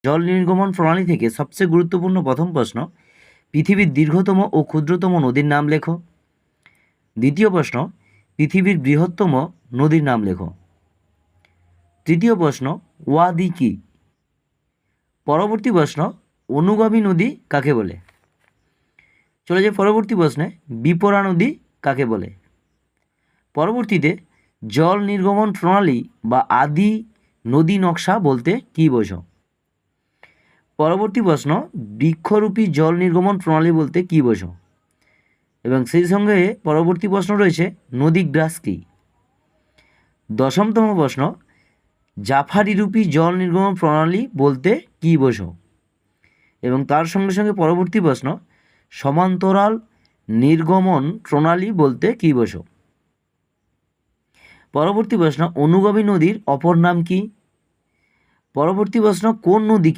জল নির্গমন প্রণালী থেকে সবচেয়ে গুরুত্বপূর্ণ প্রথম প্রশ্ন, পৃথিবীর দীর্ঘতম ও ক্ষুদ্রতম নদীর নাম লেখো। দ্বিতীয় প্রশ্ন, পৃথিবীর বৃহত্তম নদীর নাম লেখো। তৃতীয় প্রশ্ন, ওয়াদি কি? পরবর্তী প্রশ্ন, অনুগামী নদী কাকে বলে? চলে যায় পরবর্তী প্রশ্নে, বিপরা নদী কাকে বলে? পরবর্তীতে জল নির্গমন প্রণালী বা আদি নদী নকশা বলতে কী বোঝো? পরবর্তী প্রশ্ন, বৃক্ষরূপী জল নির্গমন প্রণালী বলতে কী বোঝো? এবং সেই সঙ্গে পরবর্তী প্রশ্ন রয়েছে, নদীগ্রাস কী? দশমতম প্রশ্ন, জাফারিরূপী জল নির্গমন প্রণালী বলতে কী বোঝো? এবং তার সঙ্গে সঙ্গে পরবর্তী প্রশ্ন, সমান্তরাল নির্গমন প্রণালী বলতে কী বোঝো? পরবর্তী প্রশ্ন, অনুগামী নদীর অপর নাম কি? পরবর্তী প্রশ্ন, কোন নদী